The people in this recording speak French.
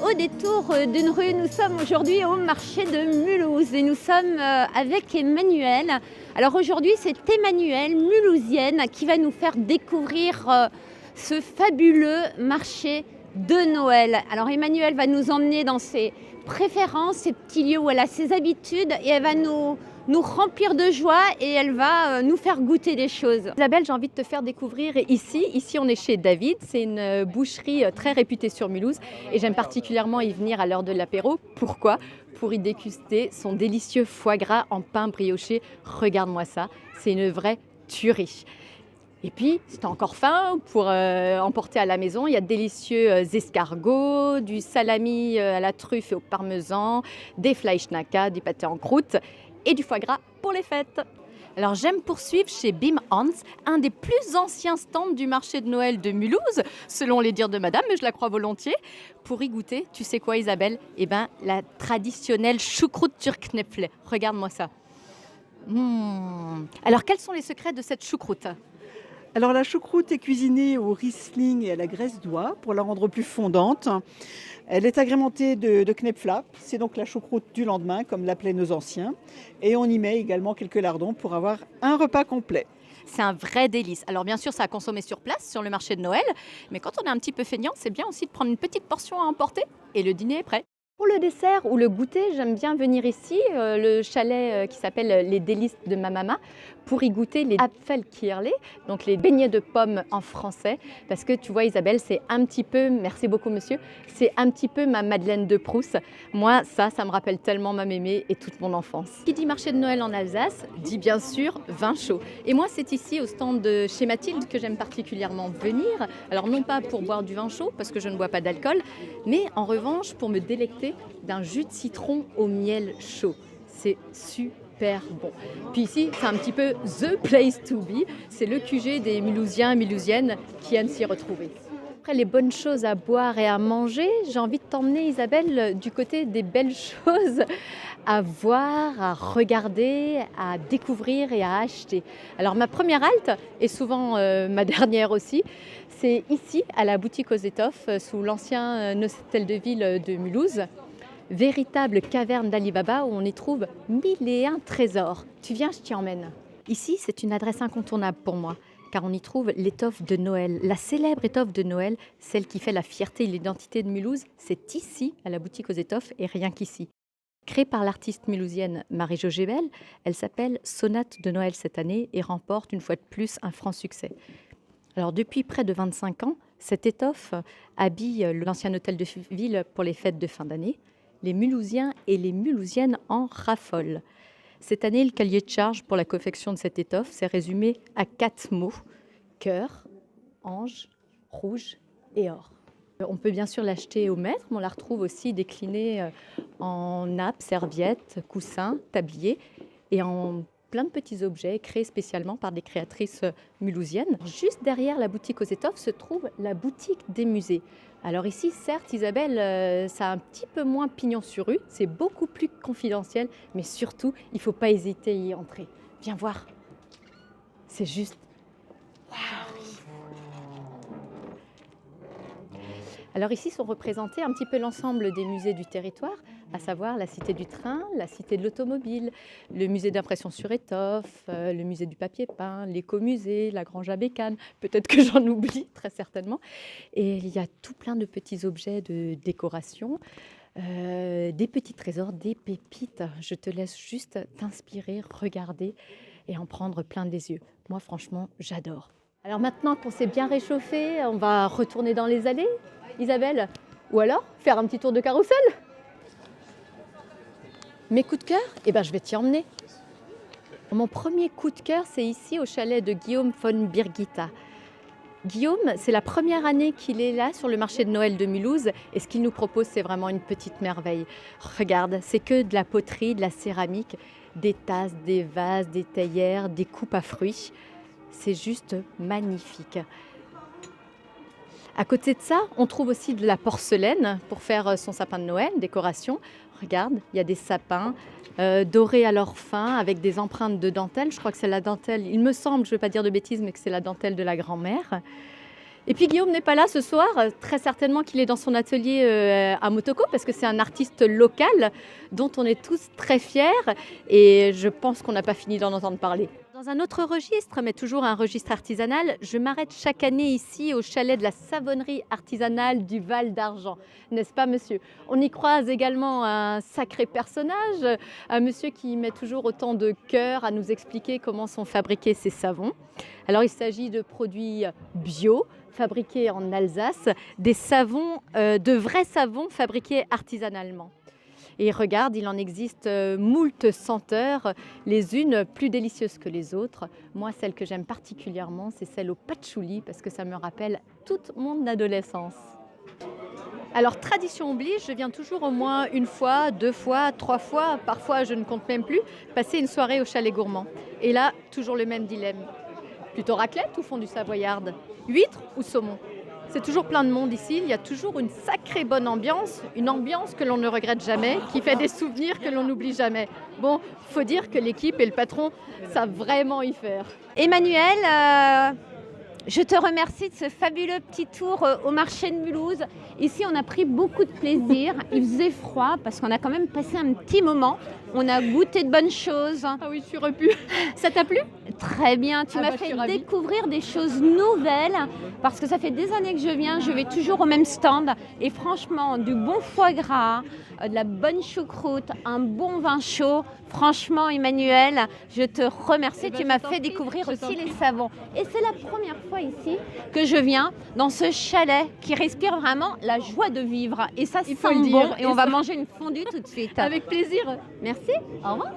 Au détour d'une rue, nous sommes aujourd'hui au marché de Mulhouse et nous sommes avec Emmanuel. Alors aujourd'hui, c'est Emmanuel, mulhousienne, qui va nous faire découvrir ce fabuleux marché de Noël. Alors Emmanuel va nous emmener dans ses préférences, ses petits lieux où elle a ses habitudes et elle va nous remplir de joie et elle va nous faire goûter des choses. Isabelle, j'ai envie de te faire découvrir ici. Ici, on est chez David. C'est une boucherie très réputée sur Mulhouse et j'aime particulièrement y venir à l'heure de l'apéro. Pourquoi ? Pour y déguster son délicieux foie gras en pain brioché. Regarde-moi ça, c'est une vraie tuerie. Et puis, si tu as encore faim, pour emporter à la maison, il y a de délicieux escargots, du salami à la truffe et au parmesan, des Fleischnacka, du pâté en croûte et du foie gras pour les fêtes. Alors j'aime poursuivre chez Bim Hans, un des plus anciens stands du marché de Noël de Mulhouse, selon les dires de madame, mais je la crois volontiers. Pour y goûter, tu sais quoi Isabelle ? Eh bien, la traditionnelle choucroute Türknäpfle. Regarde-moi ça. Alors quels sont les secrets de cette choucroute ? Alors la choucroute est cuisinée au Riesling et à la graisse d'oie pour la rendre plus fondante. Elle est agrémentée de knepfla, c'est donc la choucroute du lendemain comme l'appelaient nos anciens. Et on y met également quelques lardons pour avoir un repas complet. C'est un vrai délice. Alors bien sûr, ça à consommer sur place, sur le marché de Noël. Mais quand on est un petit peu feignant, c'est bien aussi de prendre une petite portion à emporter et le dîner est prêt. Pour le dessert ou le goûter, j'aime bien venir ici, le chalet qui s'appelle Les Délices de ma maman, pour y goûter les Apfelkirle, donc les beignets de pommes en français. Parce que tu vois Isabelle, c'est un petit peu, merci beaucoup monsieur, c'est un petit peu ma Madeleine de Proust. Moi, ça me rappelle tellement ma mémé et toute mon enfance. Qui dit marché de Noël en Alsace, dit bien sûr vin chaud. Et moi, c'est ici au stand de chez Mathilde que j'aime particulièrement venir. Alors non pas pour boire du vin chaud, parce que je ne bois pas d'alcool, mais en revanche pour me délecter d'un jus de citron au miel chaud. C'est super bon. Puis ici, c'est un petit peu the place to be. C'est le QG des Mulhousiens et Mulhousiennes qui aiment s'y retrouver. Après les bonnes choses à boire et à manger, j'ai envie de t'emmener Isabelle du côté des belles choses à voir, à regarder, à découvrir et à acheter. Alors ma première halte, et souvent ma dernière aussi, c'est ici à la boutique aux étoffes sous l'ancien hôtel de ville de Mulhouse. Véritable caverne d'Ali Baba où on y trouve 1001 trésors. Tu viens, je t'y emmène. Ici, c'est une adresse incontournable pour moi, car on y trouve l'étoffe de Noël. La célèbre étoffe de Noël, celle qui fait la fierté et l'identité de Mulhouse, c'est ici, à la boutique aux étoffes, et rien qu'ici. Créée par l'artiste mulhousienne Marie-Jo Gebel, elle s'appelle Sonate de Noël cette année et remporte une fois de plus un franc succès. Alors depuis près de 25 ans, cette étoffe habille l'ancien hôtel de ville pour les fêtes de fin d'année. Les Mulhousiens et les Mulhousiennes en raffolent. Cette année, le cahier de charge pour la confection de cette étoffe s'est résumé à 4 mots : cœur, ange, rouge et or. On peut bien sûr l'acheter au mètre, mais on la retrouve aussi déclinée en nappes, serviettes, coussins, tabliers et en plein de petits objets créés spécialement par des créatrices mulhousiennes. Juste derrière la boutique aux étoffes se trouve la boutique des musées. Alors ici, certes, Isabelle, ça a un petit peu moins pignon sur rue, c'est beaucoup plus confidentiel, mais surtout, il ne faut pas hésiter à y entrer. Viens voir, c'est juste... Waouh. Alors ici sont représentés un petit peu l'ensemble des musées du territoire, à savoir la Cité du Train, la Cité de l'Automobile, le musée d'impression sur étoffe, le musée du papier peint, l'écomusée, la Grange à Bécane, peut-être que j'en oublie très certainement. Et il y a tout plein de petits objets de décoration, des petits trésors, des pépites. Je te laisse juste t'inspirer, regarder et en prendre plein les yeux. Moi franchement, j'adore. Alors maintenant qu'on s'est bien réchauffé, on va retourner dans les allées, Isabelle, ou alors faire un petit tour de carrousel. Mes coups de cœur, je vais t'y emmener. Mon premier coup de cœur, c'est ici au chalet de Guillaume von Birgitta. Guillaume, c'est la première année qu'il est là sur le marché de Noël de Mulhouse et ce qu'il nous propose, c'est vraiment une petite merveille. Regarde, c'est que de la poterie, de la céramique, des tasses, des vases, des théières, des coupes à fruits. C'est juste magnifique. À côté de ça, on trouve aussi de la porcelaine pour faire son sapin de Noël, décoration. Regarde, il y a des sapins dorés à leur fin avec des empreintes de dentelle. Je crois que c'est la dentelle, il me semble, je ne veux pas dire de bêtises, mais que c'est la dentelle de la grand-mère. Et puis Guillaume n'est pas là ce soir, très certainement qu'il est dans son atelier à Motoko parce que c'est un artiste local dont on est tous très fiers et je pense qu'on n'a pas fini d'en entendre parler. Dans un autre registre, mais toujours un registre artisanal, je m'arrête chaque année ici au chalet de la savonnerie artisanale du Val d'Argent. N'est-ce pas monsieur? On y croise également un sacré personnage, un monsieur qui met toujours autant de cœur à nous expliquer comment sont fabriqués ces savons. Alors il s'agit de produits bio, fabriqués en Alsace, des savons, de vrais savons fabriqués artisanalement. Et regarde, il en existe moult senteurs, les unes plus délicieuses que les autres. Moi, celle que j'aime particulièrement, c'est celle au patchouli parce que ça me rappelle toute mon adolescence. Alors, tradition oblige, je viens toujours au moins une fois, 2 fois, 3 fois, parfois je ne compte même plus, passer une soirée au chalet gourmand. Et là, toujours le même dilemme. Plutôt raclette ou fondue savoyarde? Huître ou saumon? C'est toujours plein de monde ici, il y a toujours une sacrée bonne ambiance, une ambiance que l'on ne regrette jamais, qui fait des souvenirs que l'on n'oublie jamais. Bon, faut dire que l'équipe et le patron savent vraiment y faire. Emmanuel, je te remercie de ce fabuleux petit tour au marché de Mulhouse. Ici, on a pris beaucoup de plaisir. Il faisait froid parce qu'on a quand même passé un petit moment. On a goûté de bonnes choses. Ah oui, je suis repue. Ça t'a plu? Très bien, tu m'as fait découvrir des choses nouvelles parce que ça fait des années que je vais toujours au même stand et franchement, du bon foie gras, de la bonne choucroute, un bon vin chaud. Franchement, Emmanuel, je te remercie, tu m'as fait découvrir aussi les savons. Et c'est la première fois ici que je viens dans ce chalet qui respire vraiment la joie de vivre. Et ça sent bon et on va manger une fondue tout de suite. Avec plaisir. Merci, au revoir.